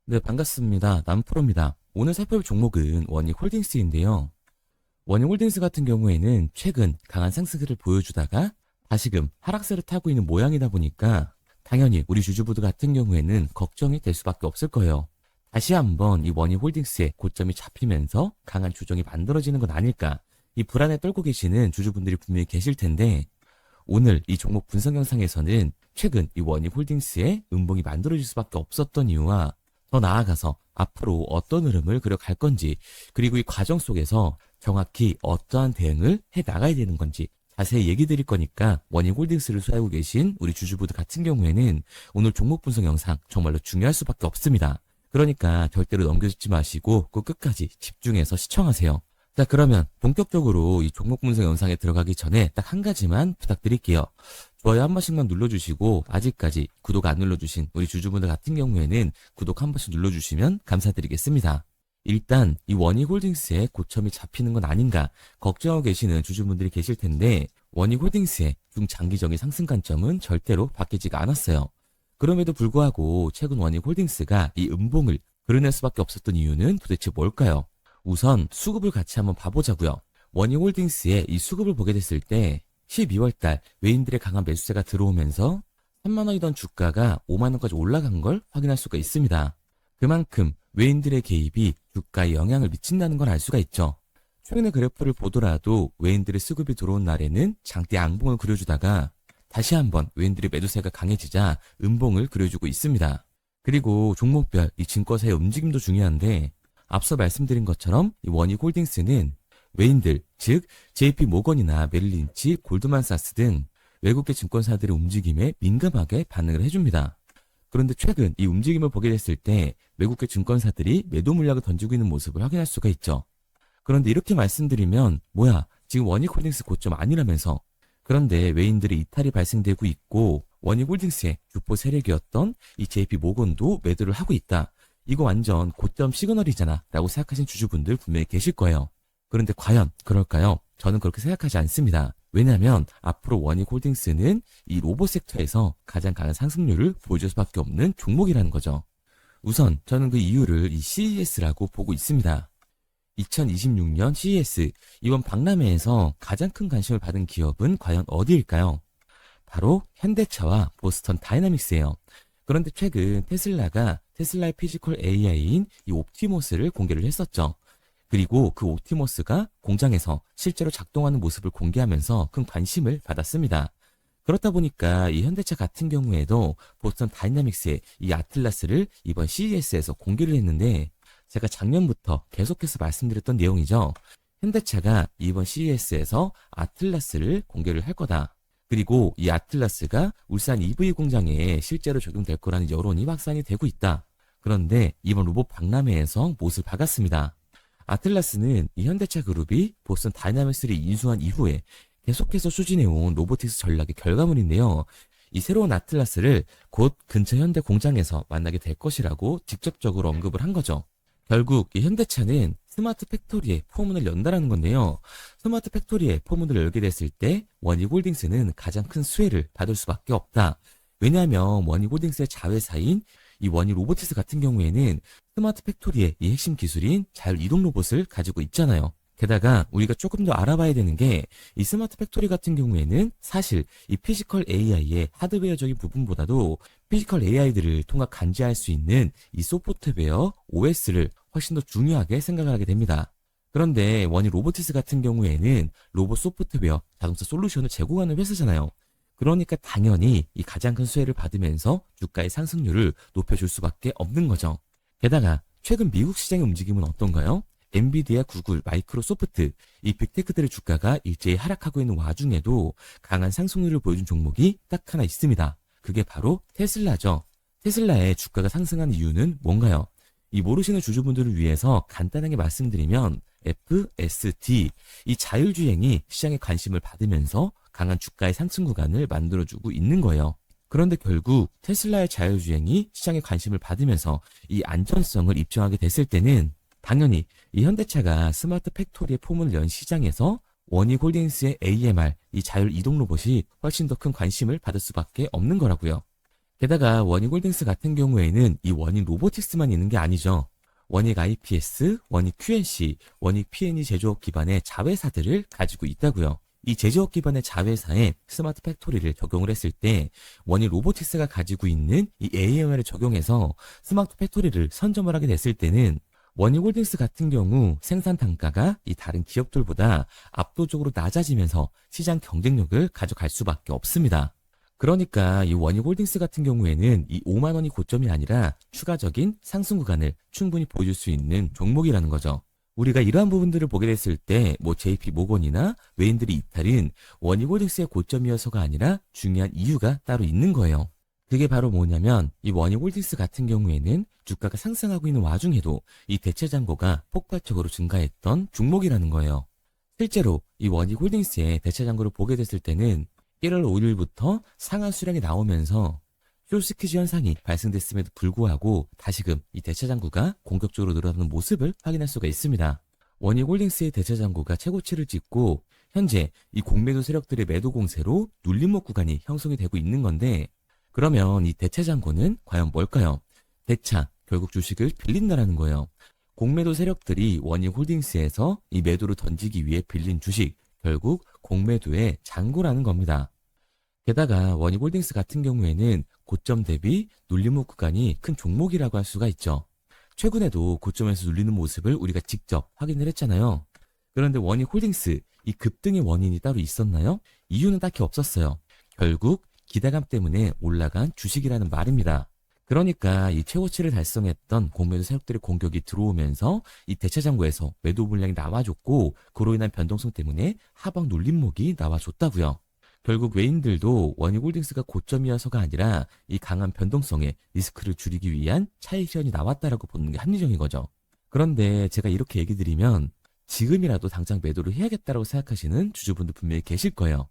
네, 반갑습니다. 남프로입니다. 오늘 살펴볼 종목은 원익홀딩스인데요. 원익홀딩스 같은 경우에는 최근 강한 상승세를 보여주다가 다시금 하락세를 타고 있는 모양이다 보니까 당연히 우리 주주부들 같은 경우에는 걱정이 될 수밖에 없을 거예요. 다시 한번 이 원익홀딩스의 고점이 잡히면서 강한 조정이 만들어지는 건 아닐까, 이 불안에 떨고 계시는 주주분들이 분명히 계실 텐데, 오늘 이 종목 분석 영상에서는 최근 이 원익홀딩스의 음봉이 만들어질 수밖에 없었던 이유와 더 나아가서 앞으로 어떤 흐름을 그려갈 건지, 그리고 이 과정 속에서 정확히 어떠한 대응을 해 나가야 되는 건지 자세히 얘기 드릴 거니까, 원익홀딩스를 소유하고 계신 우리 주주분들 같은 경우에는 오늘 종목 분석 영상 정말로 중요할 수밖에 없습니다. 그러니까 절대로 넘겨주지 마시고 꼭 끝까지 집중해서 시청하세요. 자, 그러면 본격적으로 이 종목 분석 영상에 들어가기 전에 딱 한 가지만 부탁드릴게요. 좋아요 한 번씩만 눌러주시고, 아직까지 구독 안 눌러주신 우리 주주분들 같은 경우에는 구독 한 번씩 눌러주시면 감사드리겠습니다. 일단 이 원익홀딩스의 고점이 잡히는 건 아닌가 걱정하고 계시는 주주분들이 계실 텐데, 원익홀딩스의 중장기적인 상승 관점은 절대로 바뀌지가 않았어요. 그럼에도 불구하고 최근 원익홀딩스가 이 음봉을 그려낼 수밖에 없었던 이유는 도대체 뭘까요? 우선 수급을 같이 한번 봐보자고요. 원익홀딩스의 이 수급을 보게 됐을 때 12월달 외인들의 강한 매수세가 들어오면서 3만 원이던 주가가 5만 원까지 올라간 걸 확인할 수가 있습니다. 그만큼 외인들의 개입이 주가에 영향을 미친다는 걸 알 수가 있죠. 최근의 그래프를 보더라도 외인들의 수급이 들어온 날에는 장대 양봉을 그려주다가 다시 한번 외인들의 매도세가 강해지자 음봉을 그려주고 있습니다. 그리고 종목별 이 증권사의 움직임도 중요한데, 앞서 말씀드린 것처럼 이 원익홀딩스는 외인들, 즉 JP 모건이나 메릴린치, 골드만사스 등 외국계 증권사들의 움직임에 민감하게 반응을 해줍니다. 그런데 최근 이 움직임을 보게 됐을 때 외국계 증권사들이 매도 물량을 던지고 있는 모습을 확인할 수가 있죠. 그런데 이렇게 말씀드리면 뭐야, 지금 원익홀딩스 고점 아니라면서? 그런데 외인들의 이탈이 발생되고 있고 원익홀딩스의 주포 세력이었던 이 JP 모건도 매도를 하고 있다. 이거 완전 고점 시그널이잖아 라고 생각하신 주주분들 분명히 계실 거예요. 그런데 과연 그럴까요? 저는 그렇게 생각하지 않습니다. 왜냐하면 앞으로 원익홀딩스는 이 로봇 섹터에서 가장 강한 상승률을 보여줄 수밖에 없는 종목이라는 거죠. 우선 저는 그 이유를 이 CES라고 보고 있습니다. 2026년 CES, 이번 박람회에서 가장 큰 관심을 받은 기업은 과연 어디일까요? 바로 현대차와 보스턴 다이나믹스예요. 그런데 최근 테슬라가 테슬라의 피지컬 AI인 이 옵티머스를 공개를 했었죠. 그리고 그 옵티머스가 공장에서 실제로 작동하는 모습을 공개하면서 큰 관심을 받았습니다. 그렇다 보니까 이 현대차 같은 경우에도 보스턴 다이나믹스의 이 아틀라스를 이번 CES에서 공개를 했는데, 제가 작년부터 계속해서 말씀드렸던 내용이죠. 현대차가 이번 CES에서 아틀라스를 공개를 할 거다. 그리고 이 아틀라스가 울산 EV 공장에 실제로 적용될 거라는 여론이 확산이 되고 있다. 그런데 이번 로봇 박람회에서 못을 박았습니다. 아틀라스는 이 현대차 그룹이 보스턴 다이나믹스를 인수한 이후에 계속해서 추진해온 로보틱스 전략의 결과물인데요. 이 새로운 아틀라스를 곧 근처 현대 공장에서 만나게 될 것이라고 직접적으로 언급을 한 거죠. 결국 이 현대차는 스마트 팩토리에 포문을 연다라는 건데요. 스마트 팩토리에 포문을 열게 됐을 때 원익홀딩스는 가장 큰 수혜를 받을 수밖에 없다. 왜냐하면 원익홀딩스의 자회사인 이 원익 로보틱스 같은 경우에는 스마트 팩토리의 이 핵심 기술인 자율이동 로봇을 가지고 있잖아요. 게다가 우리가 조금 더 알아봐야 되는 게, 이 스마트 팩토리 같은 경우에는 사실 이 피지컬 AI의 하드웨어적인 부분보다도 피지컬 AI들을 통합 감지할 수 있는 이 소프트웨어 OS를 훨씬 더 중요하게 생각을 하게 됩니다. 그런데 원익 로보틱스 같은 경우에는 로봇 소프트웨어, 자동차 솔루션을 제공하는 회사잖아요. 그러니까 당연히 이 가장 큰 수혜를 받으면서 주가의 상승률을 높여줄 수밖에 없는 거죠. 게다가 최근 미국 시장의 움직임은 어떤가요? 엔비디아, 구글, 마이크로소프트, 이 빅테크들의 주가가 일제히 하락하고 있는 와중에도 강한 상승률을 보여준 종목이 딱 하나 있습니다. 그게 바로 테슬라죠. 테슬라의 주가가 상승한 이유는 뭔가요? 이 모르시는 주주분들을 위해서 간단하게 말씀드리면 FSD, 이 자율주행이 시장의 관심을 받으면서 강한 주가의 상승 구간을 만들어주고 있는 거예요. 그런데 결국 테슬라의 자율주행이 시장의 관심을 받으면서 이 안전성을 입증하게 됐을 때는 당연히 이 현대차가 스마트 팩토리의 포문을 연 시장에서 원익홀딩스의 AMR, 이 자율 이동 로봇이 훨씬 더 큰 관심을 받을 수밖에 없는 거라고요. 게다가 원익홀딩스 같은 경우에는 이 원익 로보틱스만 있는 게 아니죠. 원익 IPS, 원익 QNC, 원익 P&E 제조업 기반의 자회사들을 가지고 있다고요. 이 제조업 기반의 자회사에 스마트 팩토리를 적용을 했을 때 원익 로보틱스가 가지고 있는 이 AMR을 적용해서 스마트 팩토리를 선점을 하게 됐을 때는 원익홀딩스 같은 경우 생산 단가가 이 다른 기업들보다 압도적으로 낮아지면서 시장 경쟁력을 가져갈 수밖에 없습니다. 그러니까 이 원익홀딩스 같은 경우에는 이 5만 원이 고점이 아니라 추가적인 상승 구간을 충분히 보여줄 수 있는 종목이라는 거죠. 우리가 이러한 부분들을 보게 됐을 때 뭐 JP 모건이나 외인들이 이탈은 원익홀딩스의 고점이어서가 아니라 중요한 이유가 따로 있는 거예요. 그게 바로 뭐냐면 이 원익홀딩스 같은 경우에는 주가가 상승하고 있는 와중에도 이 대체 잔고가 폭발적으로 증가했던 종목이라는 거예요. 실제로 이 원익홀딩스의 대체 잔고를 보게 됐을 때는 1월 5일부터 상한 수량이 나오면서 쇼스퀴즈 현상이 발생됐음에도 불구하고 다시금 이 대체 잔고가 공격적으로 늘어나는 모습을 확인할 수가 있습니다. 원익홀딩스의 대체 잔고가 최고치를 찍고 현재 이 공매도 세력들의 매도 공세로 눌림목 구간이 형성이 되고 있는 건데, 그러면 이 대체 잔고는 과연 뭘까요? 대차, 결국 주식을 빌린다라는 거예요. 공매도 세력들이 원익홀딩스에서 이 매도를 던지기 위해 빌린 주식, 결국 공매도의 잔고라는 겁니다. 게다가 원익홀딩스 같은 경우에는 고점 대비 눌림목 구간이 큰 종목이라고 할 수가 있죠. 최근에도 고점에서 눌리는 모습을 우리가 직접 확인을 했잖아요. 그런데 원익홀딩스, 이 급등의 원인이 따로 있었나요? 이유는 딱히 없었어요. 결국 기대감 때문에 올라간 주식이라는 말입니다. 그러니까 이 최고치를 달성했던 공매도 세력들의 공격이 들어오면서 이 대체 잔고에서 매도 물량이 나와줬고, 그로 인한 변동성 때문에 하방 눌림목이 나와줬다고요. 결국 외인들도 원익홀딩스가 고점이어서가 아니라 이 강한 변동성에 리스크를 줄이기 위한 차익 실현이 나왔다라고 보는 게 합리적인 거죠. 그런데 제가 이렇게 얘기 드리면 지금이라도 당장 매도를 해야겠다라고 생각하시는 주주분들 분명히 계실 거예요.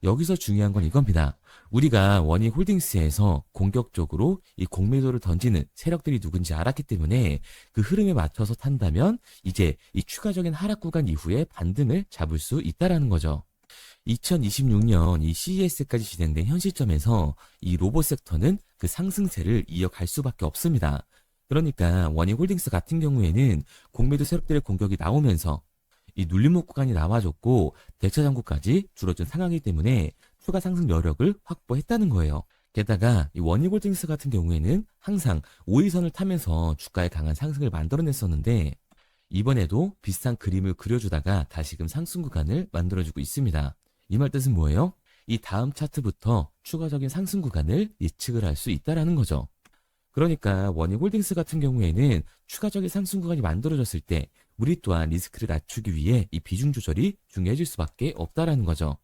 여기서 중요한 건 이겁니다. 우리가 원익홀딩스에서 공격적으로 이 공매도를 던지는 세력들이 누군지 알았기 때문에 그 흐름에 맞춰서 탄다면 이제 이 추가적인 하락 구간 이후에 반등을 잡을 수 있다라는 거죠. 2026년 이 CES까지 진행된 현 시점에서 이 로봇 섹터는 그 상승세를 이어갈 수밖에 없습니다. 그러니까 원익홀딩스 같은 경우에는 공매도 세력들의 공격이 나오면서 이 눌림목 구간이 나와줬고 대체 잔고까지 줄어든 상황이기 때문에 추가 상승 여력을 확보했다는 거예요. 게다가 이 원익홀딩스 같은 경우에는 항상 5위선을 타면서 주가의 강한 상승을 만들어냈었는데 이번에도 비슷한 그림을 그려주다가 다시금 상승 구간을 만들어주고 있습니다. 이 말 뜻은 뭐예요? 이 다음 차트부터 추가적인 상승 구간을 예측을 할 수 있다라는 거죠. 그러니까 원익홀딩스 같은 경우에는 추가적인 상승 구간이 만들어졌을 때 우리 또한 리스크를 낮추기 위해 이 비중 조절이 중요해질 수밖에 없다라는 거죠.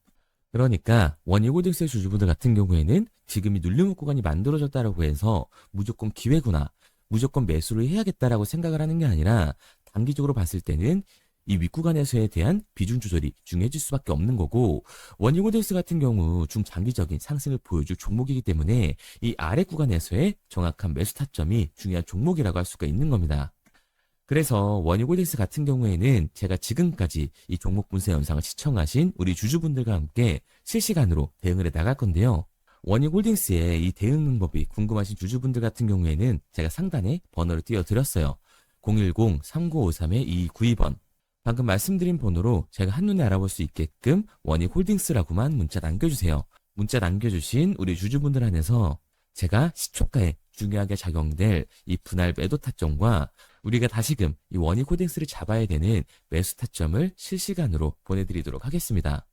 그러니까 원익홀딩스의 주주분들 같은 경우에는 지금 이 눌림목 구간이 만들어졌다라고 해서 무조건 기회구나, 무조건 매수를 해야겠다라고 생각을 하는 게 아니라 단기적으로 봤을 때는 이 윗구간에서에 대한 비중 조절이 중요해질 수밖에 없는 거고, 원익홀딩스 같은 경우 중장기적인 상승을 보여줄 종목이기 때문에 이 아래 구간에서의 정확한 매수 타점이 중요한 종목이라고 할 수가 있는 겁니다. 그래서 원익홀딩스 같은 경우에는 제가 지금까지 이 종목 분석 영상을 시청하신 우리 주주분들과 함께 실시간으로 대응을 해 나갈 건데요. 원익홀딩스의 이 대응 방법이 궁금하신 주주분들 같은 경우에는 제가 상단에 번호를 띄워드렸어요. 010-3953-2292번. 방금 말씀드린 번호로 제가 한눈에 알아볼 수 있게끔 원익홀딩스라고만 문자 남겨주세요. 문자 남겨주신 우리 주주분들 안에서 제가 시초가에 중요하게 작용될 이 분할 매도 타점과 우리가 다시금 이 원익홀딩스를 잡아야 되는 매수 타점을 실시간으로 보내드리도록 하겠습니다.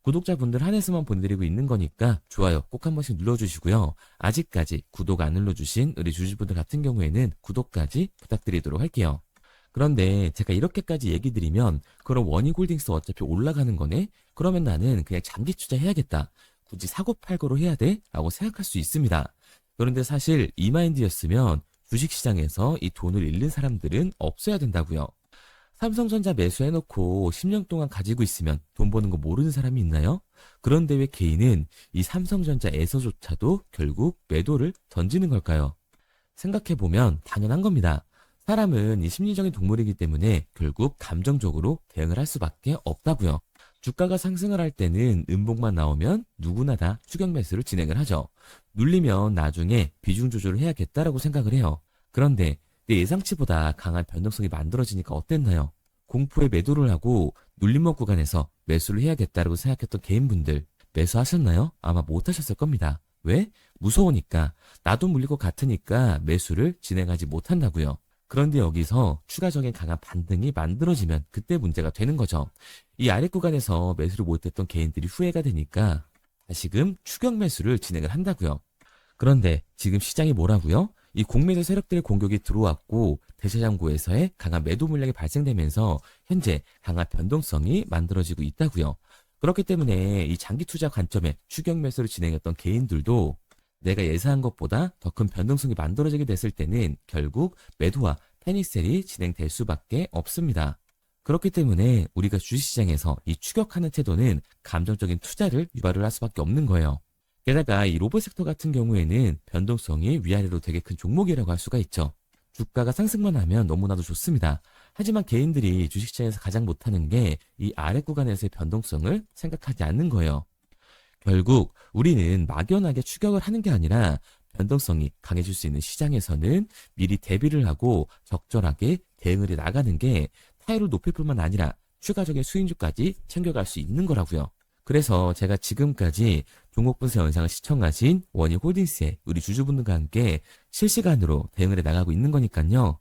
구독자분들 한해서만 보내드리고 있는 거니까 좋아요 꼭 한 번씩 눌러주시고요. 아직까지 구독 안 눌러주신 우리 주주분들 같은 경우에는 구독까지 부탁드리도록 할게요. 그런데 제가 이렇게까지 얘기 드리면 그럼 원익홀딩스 어차피 올라가는 거네? 그러면 나는 그냥 장기 투자해야겠다. 굳이 사고팔고로 해야 돼? 라고 생각할 수 있습니다. 그런데 사실 이 마인드였으면 주식시장에서 이 돈을 잃는 사람들은 없어야 된다고요. 삼성전자 매수해놓고 10년 동안 가지고 있으면 돈 버는 거 모르는 사람이 있나요? 그런데 왜 개인은 이 삼성전자에서조차도 결국 매도를 던지는 걸까요? 생각해보면 당연한 겁니다. 사람은 이 심리적인 동물이기 때문에 결국 감정적으로 대응을 할 수밖에 없다고요. 주가가 상승을 할 때는 음봉만 나오면 누구나 다 추격 매수를 진행을 하죠. 눌리면 나중에 비중 조절을 해야겠다라고 생각을 해요. 그런데 내 예상치보다 강한 변동성이 만들어지니까 어땠나요? 공포에 매도를 하고 눌림목 구간에서 매수를 해야겠다라고 생각했던 개인분들 매수하셨나요? 아마 못하셨을 겁니다. 왜? 무서우니까. 나도 물릴 것 같으니까 매수를 진행하지 못한다고요. 그런데 여기서 추가적인 강한 반등이 만들어지면 그때 문제가 되는 거죠. 이 아래 구간에서 매수를 못했던 개인들이 후회가 되니까 다시금 추격 매수를 진행을 한다고요. 그런데 지금 시장이 뭐라고요? 이 공매도 세력들의 공격이 들어왔고 대시장고에서의 강한 매도 물량이 발생되면서 현재 강한 변동성이 만들어지고 있다고요. 그렇기 때문에 이 장기 투자 관점에 추격 매수를 진행했던 개인들도 내가 예상한 것보다 더 큰 변동성이 만들어지게 됐을 때는 결국 매도와 패닉셀이 진행될 수밖에 없습니다. 그렇기 때문에 우리가 주식시장에서 이 추격하는 태도는 감정적인 투자를 유발을 할 수밖에 없는 거예요. 게다가 이 로봇 섹터 같은 경우에는 변동성이 위아래로 되게 큰 종목이라고 할 수가 있죠. 주가가 상승만 하면 너무나도 좋습니다. 하지만 개인들이 주식시장에서 가장 못하는 게 이 아래 구간에서의 변동성을 생각하지 않는 거예요. 결국 우리는 막연하게 추격을 하는 게 아니라 변동성이 강해질 수 있는 시장에서는 미리 대비를 하고 적절하게 대응을 해 나가는 게 타율을 높일 뿐만 아니라 추가적인 수익률까지 챙겨갈 수 있는 거라고요. 그래서 제가 지금까지 종목 분석 영상을 시청하신 원희홀딩스의 우리 주주분들과 함께 실시간으로 대응을 해 나가고 있는 거니까요.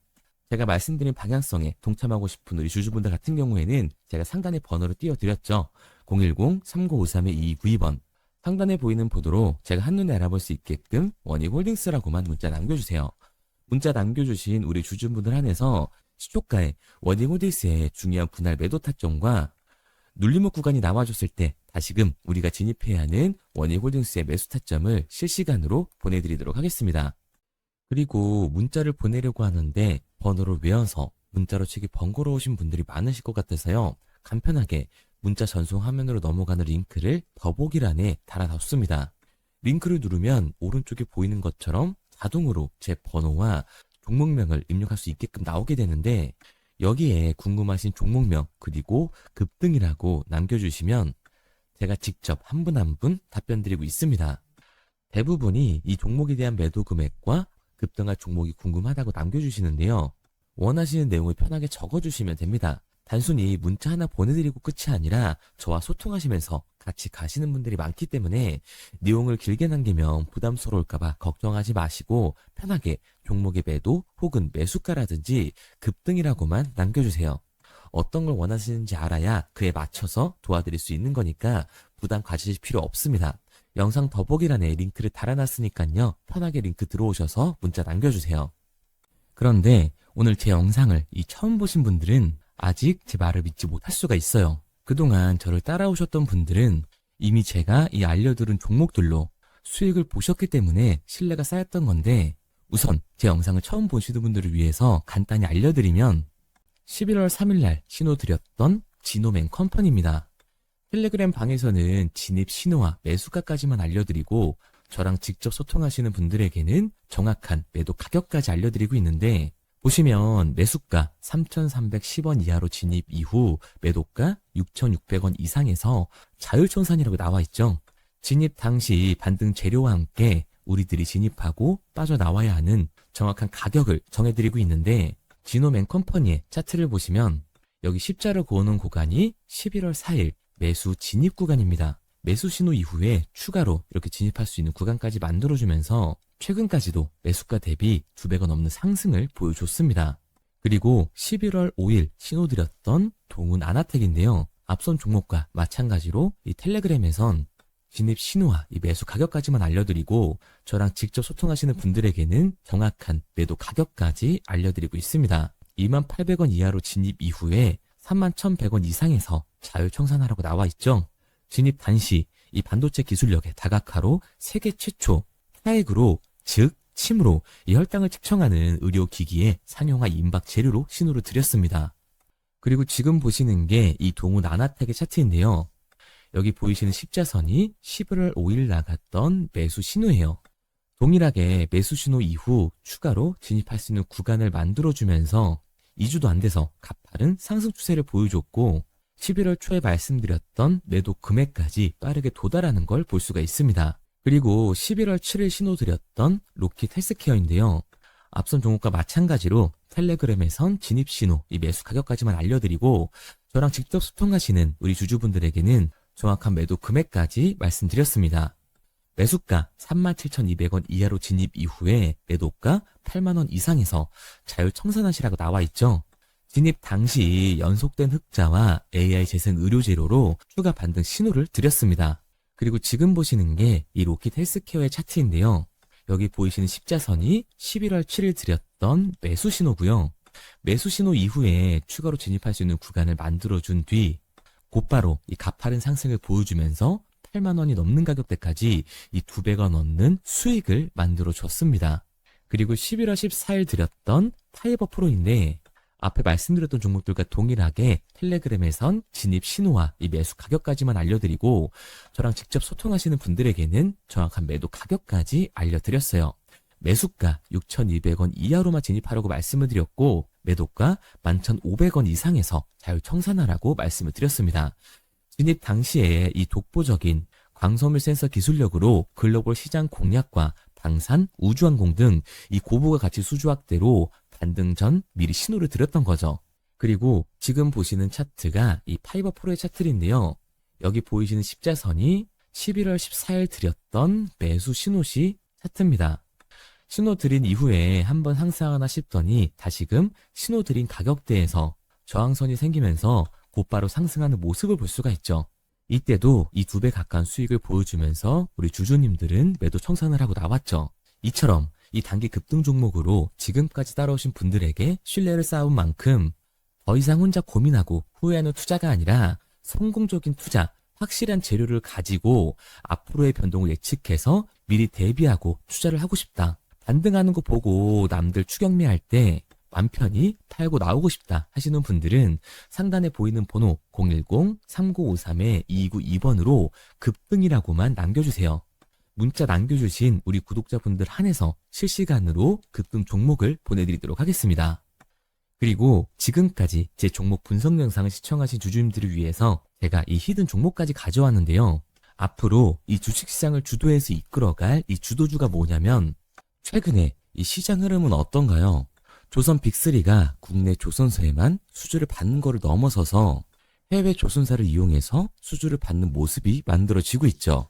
제가 말씀드린 방향성에 동참하고 싶은 우리 주주분들 같은 경우에는 제가 상단에 번호를 띄워드렸죠. 010-3953-2292번. 상단에 보이는 보도로 제가 한눈에 알아볼 수 있게끔 원희홀딩스라고만 문자 남겨주세요. 문자 남겨주신 우리 주주분들 한해서 시초가에 원희홀딩스의 중요한 분할 매도 타점과 눌림목 구간이 나와줬을 때 다시금 우리가 진입해야 하는 원희홀딩스의 매수 타점을 실시간으로 보내드리도록 하겠습니다. 그리고 문자를 보내려고 하는데 번호를 외워서 문자로 치기 번거로우신 분들이 많으실 것 같아서요. 간편하게 문자 전송 화면으로 넘어가는 링크를 더보기란에 달아놨습니다. 링크를 누르면 오른쪽에 보이는 것처럼 자동으로 제 번호와 종목명을 입력할 수 있게끔 나오게 되는데 여기에 궁금하신 종목명 그리고 급등이라고 남겨주시면 제가 직접 한 분 한 분 답변 드리고 있습니다. 대부분이 이 종목에 대한 매도 금액과 급등할 종목이 궁금하다고 남겨주시는데요. 원하시는 내용을 편하게 적어주시면 됩니다. 단순히 문자 하나 보내드리고 끝이 아니라 저와 소통하시면서 같이 가시는 분들이 많기 때문에 내용을 길게 남기면 부담스러울까봐 걱정하지 마시고 편하게 종목의 매도 혹은 매수가라든지 급등이라고만 남겨주세요. 어떤 걸 원하시는지 알아야 그에 맞춰서 도와드릴 수 있는 거니까 부담 가지실 필요 없습니다. 영상 더보기란에 링크를 달아놨으니까요. 편하게 링크 들어오셔서 문자 남겨주세요. 그런데 오늘 제 영상을 처음 보신 분들은 아직 제 말을 믿지 못할 수가 있어요. 그동안 저를 따라오셨던 분들은 이미 제가 이 알려드린 종목들로 수익을 보셨기 때문에 신뢰가 쌓였던 건데 우선 제 영상을 처음 보시는 분들을 위해서 간단히 알려드리면 11월 3일날 신호 드렸던 지노맨 컴퍼니입니다. 텔레그램 방에서는 진입 신호와 매수가까지만 알려드리고 저랑 직접 소통하시는 분들에게는 정확한 매도 가격까지 알려드리고 있는데 보시면 매수가 3,310원 이하로 진입 이후 매도가 6,600원 이상에서 자율청산이라고 나와 있죠. 진입 당시 반등 재료와 함께 우리들이 진입하고 빠져나와야 하는 정확한 가격을 정해드리고 있는데 지노맨 컴퍼니의 차트를 보시면 여기 십자를 그어놓은 구간이 11월 4일 매수 진입 구간입니다. 매수 신호 이후에 추가로 이렇게 진입할 수 있는 구간까지 만들어주면서 최근까지도 매수가 대비 2배가 넘는 상승을 보여줬습니다. 그리고 11월 5일 신호 드렸던 동훈 아나텍인데요. 앞선 종목과 마찬가지로 이 텔레그램에선 진입 신호와 이 매수 가격까지만 알려드리고 저랑 직접 소통하시는 분들에게는 정확한 매도 가격까지 알려드리고 있습니다. 28,000원 이하로 진입 이후에 31,100원 이상에서 자율청산하라고 나와 있죠. 진입 단시 이 반도체 기술력의 다각화로 세계 최초 타액으로 즉 침으로 이 혈당을 측정하는 의료기기의 상용화 임박 재료로 신호를 드렸습니다. 그리고 지금 보시는 게 이 동훈 아나텍의 차트인데요. 여기 보이시는 십자선이 11월 5일 나갔던 매수 신호예요. 동일하게 매수 신호 이후 추가로 진입할 수 있는 구간을 만들어주면서 2주도 안 돼서 가파른 상승 추세를 보여줬고 11월 초에 말씀드렸던 매도 금액까지 빠르게 도달하는 걸 볼 수가 있습니다. 그리고 11월 7일 신호드렸던 로킷 헬스케어인데요. 앞선 종목과 마찬가지로 텔레그램에선 진입 신호, 이 매수 가격까지만 알려드리고 저랑 직접 소통하시는 우리 주주분들에게는 정확한 매도 금액까지 말씀드렸습니다. 매수가 37,200원 이하로 진입 이후에 매도가 8만원 이상에서 자율 청산하시라고 나와 있죠. 진입 당시 연속된 흑자와 AI 재생 의료 재료로 추가 반등 신호를 드렸습니다. 그리고 지금 보시는 게 이 로킷 헬스케어의 차트인데요. 여기 보이시는 십자선이 11월 7일 드렸던 매수 신호고요. 매수 신호 이후에 추가로 진입할 수 있는 구간을 만들어준 뒤 곧바로 이 가파른 상승을 보여주면서 8만 원이 넘는 가격대까지 이 2배가 넘는 수익을 만들어 줬습니다. 그리고 11월 14일 드렸던 파이버 프로인데 앞에 말씀드렸던 종목들과 동일하게 텔레그램에선 진입 신호와 이 매수 가격까지만 알려드리고 저랑 직접 소통하시는 분들에게는 정확한 매도 가격까지 알려드렸어요. 매수가 6,200원 이하로만 진입하라고 말씀을 드렸고 매도가 11,500원 이상에서 자율 청산하라고 말씀을 드렸습니다. 진입 당시에 이 독보적인 광섬유 센서 기술력으로 글로벌 시장 공략과 방산, 우주항공 등 이 고부가 가치 수주 확대로 반등 전 미리 신호를 드렸던 거죠. 그리고 지금 보시는 차트가 이 파이버 프로의 차트인데요. 여기 보이시는 십자선이 11월 14일 드렸던 매수 신호시 차트입니다. 신호 드린 이후에 한번 상승하나 싶더니 다시금 신호 드린 가격대에서 저항선이 생기면서 곧바로 상승하는 모습을 볼 수가 있죠. 이때도 이 2배 가까운 수익을 보여주면서 우리 주주님들은 매도 청산을 하고 나왔죠. 이처럼 이 단기 급등 종목으로 지금까지 따라오신 분들에게 신뢰를 쌓은 만큼 더 이상 혼자 고민하고 후회하는 투자가 아니라 성공적인 투자, 확실한 재료를 가지고 앞으로의 변동을 예측해서 미리 대비하고 투자를 하고 싶다. 반등하는 거 보고 남들 추격매할 때 맘 편히 팔고 나오고 싶다 하시는 분들은 상단에 보이는 번호 010-3953-2292번으로 급등이라고만 남겨주세요. 문자 남겨주신 우리 구독자분들 한해서 실시간으로 급등 종목을 보내드리도록 하겠습니다. 그리고 지금까지 제 종목 분석 영상을 시청하신 주주님들을 위해서 제가 이 히든 종목까지 가져왔는데요. 앞으로 이 주식시장을 주도해서 이끌어갈 이 주도주가 뭐냐면 최근에 이 시장 흐름은 어떤가요? 조선 빅3가 국내 조선사에만 수주를 받는 거를 넘어서서 해외 조선사를 이용해서 수주를 받는 모습이 만들어지고 있죠.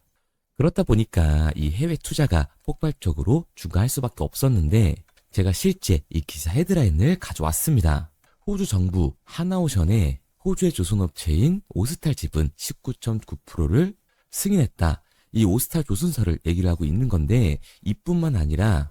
그렇다 보니까 이 해외 투자가 폭발적으로 증가할 수밖에 없었는데 제가 실제 이 기사 헤드라인을 가져왔습니다. 호주 정부 하나오션에 호주의 조선업체인 오스탈 지분 19.9%를 승인했다. 이 오스탈 조선사를 얘기를 하고 있는 건데 이뿐만 아니라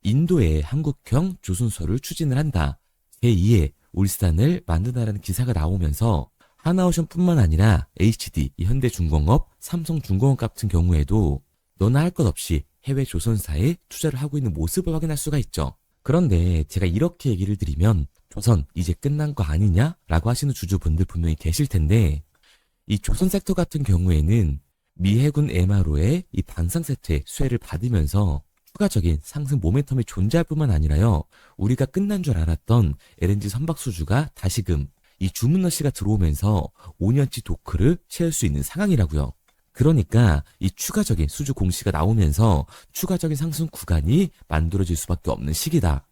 인도에 한국형 조선소를 추진을 한다. 제2의 울산을 만든다라는 기사가 나오면서 하나오션뿐만 아니라 HD, 현대중공업, 삼성중공업 같은 경우에도 너나 할 것 없이 해외 조선사에 투자를 하고 있는 모습을 확인할 수가 있죠. 그런데 제가 이렇게 얘기를 드리면 조선 이제 끝난 거 아니냐라고 하시는 주주분들 분명히 계실 텐데 이 조선 섹터 같은 경우에는 미 해군 MRO의 이 방산 세트의 수혜를 받으면서 추가적인 상승 모멘텀이 존재할 뿐만 아니라요. 우리가 끝난 줄 알았던 LNG 선박 수주가 다시금 이 주문러시가 들어오면서 5년치 도크를 채울 수 있는 상황이라고요. 그러니까 이 추가적인 수주 공시가 나오면서 추가적인 상승 구간이 만들어질 수밖에 없는 시기다.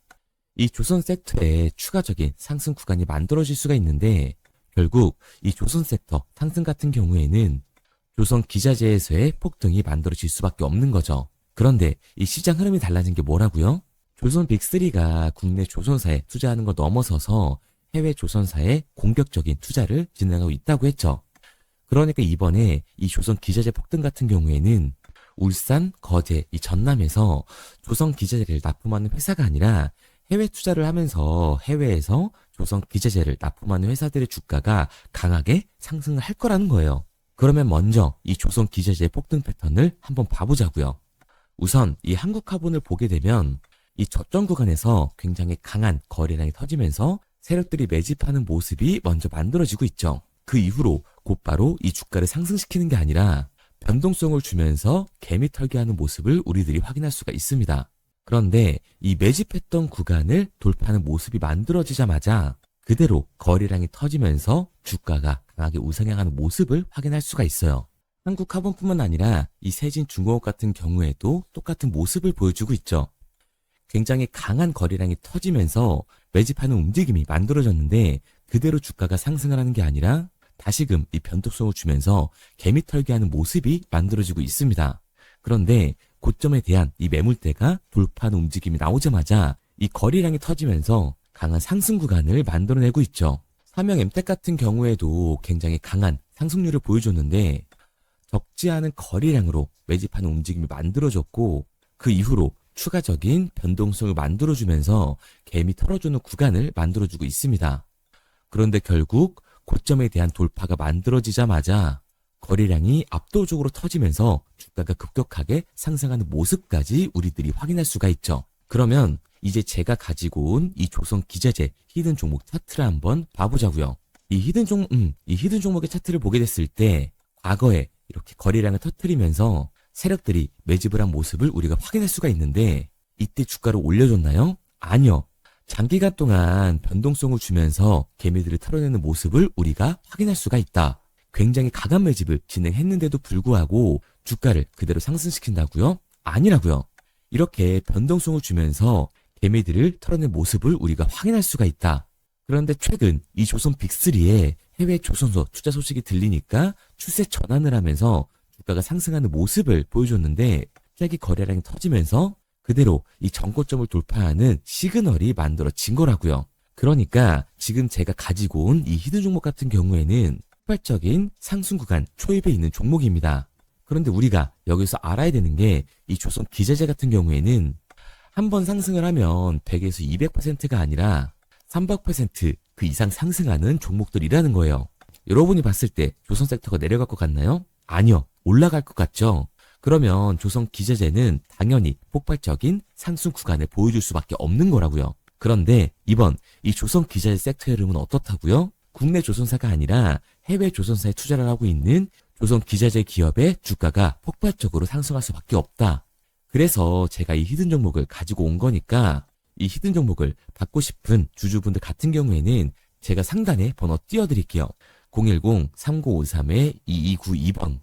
이 조선 섹터에 추가적인 상승 구간이 만들어질 수가 있는데 결국 이 조선 섹터 상승 같은 경우에는 조선 기자재에서의 폭등이 만들어질 수밖에 없는 거죠. 그런데 이 시장 흐름이 달라진 게 뭐라고요? 조선 빅3가 국내 조선사에 투자하는 걸 넘어서서 해외 조선사에 공격적인 투자를 진행하고 있다고 했죠. 그러니까 이번에 이 조선 기자재 폭등 같은 경우에는 울산, 거제, 이 전남에서 조선 기자재를 납품하는 회사가 아니라 해외 투자를 하면서 해외에서 조선 기자재를 납품하는 회사들의 주가가 강하게 상승을 할 거라는 거예요. 그러면 먼저 이 조선 기자재 폭등 패턴을 한번 봐보자고요. 우선 이 한국화본을 보게 되면 이 저점 구간에서 굉장히 강한 거래량이 터지면서 세력들이 매집하는 모습이 먼저 만들어지고 있죠. 그 이후로 곧바로 이 주가를 상승시키는 게 아니라 변동성을 주면서 개미 털기하는 모습을 우리들이 확인할 수가 있습니다. 그런데 이 매집했던 구간을 돌파하는 모습이 만들어지자마자 그대로 거래량이 터지면서 주가가 강하게 우상향하는 모습을 확인할 수가 있어요. 한국카본뿐만 아니라 이 세진중공업 같은 경우에도 똑같은 모습을 보여주고 있죠. 굉장히 강한 거래량이 터지면서 매집하는 움직임이 만들어졌는데 그대로 주가가 상승을 하는 게 아니라 다시금 이 변동성을 주면서 개미털기하는 모습이 만들어지고 있습니다. 그런데 고점에 대한 이 매물대가 돌파하는 움직임이 나오자마자 이 거래량이 터지면서 강한 상승 구간을 만들어내고 있죠. 삼형 엠텍 같은 경우에도 굉장히 강한 상승률을 보여줬는데 적지 않은 거래량으로 매집하는 움직임이 만들어졌고 그 이후로 추가적인 변동성을 만들어주면서 개미 털어주는 구간을 만들어주고 있습니다. 그런데 결국 고점에 대한 돌파가 만들어지자마자 거래량이 압도적으로 터지면서 주가가 급격하게 상승하는 모습까지 우리들이 확인할 수가 있죠. 그러면 이제 제가 가지고 온 이 조선기자재 히든 종목 차트를 한번 봐보자고요. 이 히든 종목의 차트를 보게 됐을 때 과거에 이렇게 거래량을 터뜨리면서 세력들이 매집을 한 모습을 우리가 확인할 수가 있는데 이때 주가를 올려줬나요? 아니요. 장기간 동안 변동성을 주면서 개미들을 털어내는 모습을 우리가 확인할 수가 있다. 굉장히 강한 매집을 진행했는데도 불구하고 주가를 그대로 상승시킨다고요? 아니라고요. 이렇게 변동성을 주면서 개미들을 털어낸 모습을 우리가 확인할 수가 있다. 그런데 최근 이 조선 빅3의 해외 조선소 투자 소식이 들리니까 추세 전환을 하면서 주가가 상승하는 모습을 보여줬는데 갑자기 거래량이 터지면서 그대로 이 전고점을 돌파하는 시그널이 만들어진 거라고요. 그러니까 지금 제가 가지고 온 이 히든 종목 같은 경우에는 폭발적인 상승 구간 초입에 있는 종목입니다. 그런데 우리가 여기서 알아야 되는 게 이 조선 기자재 같은 경우에는 한번 상승을 하면 100에서 200%가 아니라 300%그 이상 상승하는 종목들이라는 거예요. 여러분이 봤을 때 조선 섹터가 내려갈 것 같나요? 아니요. 올라갈 것 같죠? 그러면 조선 기자재는 당연히 폭발적인 상승 구간을 보여줄 수밖에 없는 거라고요. 그런데 이번 이 조선 기자재 섹터의 흐름은 어떻다고요? 국내 조선사가 아니라 해외 조선사에 투자를 하고 있는 조선 기자재 기업의 주가가 폭발적으로 상승할 수밖에 없다. 그래서 제가 이 히든 종목을 가지고 온 거니까 이 히든 종목을 받고 싶은 주주분들 같은 경우에는 제가 상단에 번호 띄워드릴게요. 010-3953-2292번.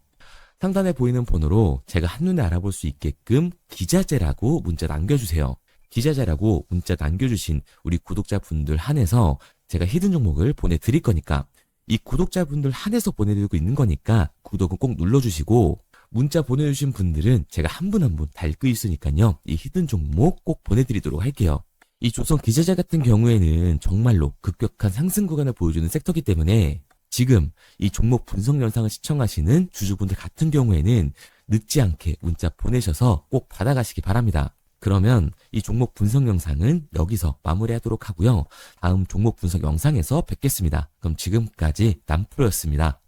상단에 보이는 번호로 제가 한눈에 알아볼 수 있게끔 기자재라고 문자 남겨주세요. 기자재라고 문자 남겨주신 우리 구독자분들 한해서 제가 히든 종목을 보내드릴 거니까 이 구독자분들 한해서 보내드리고 있는 거니까 구독은 꼭 눌러주시고 문자 보내주신 분들은 제가 한 분 한 분 다 읽고 있으니까요. 이 히든 종목 꼭 보내드리도록 할게요. 이 조선 기자재 같은 경우에는 정말로 급격한 상승 구간을 보여주는 섹터이기 때문에 지금 이 종목 분석 영상을 시청하시는 주주분들 같은 경우에는 늦지 않게 문자 보내셔서 꼭 받아가시기 바랍니다. 그러면 이 종목 분석 영상은 여기서 마무리하도록 하고요. 다음 종목 분석 영상에서 뵙겠습니다. 그럼 지금까지 남프로였습니다.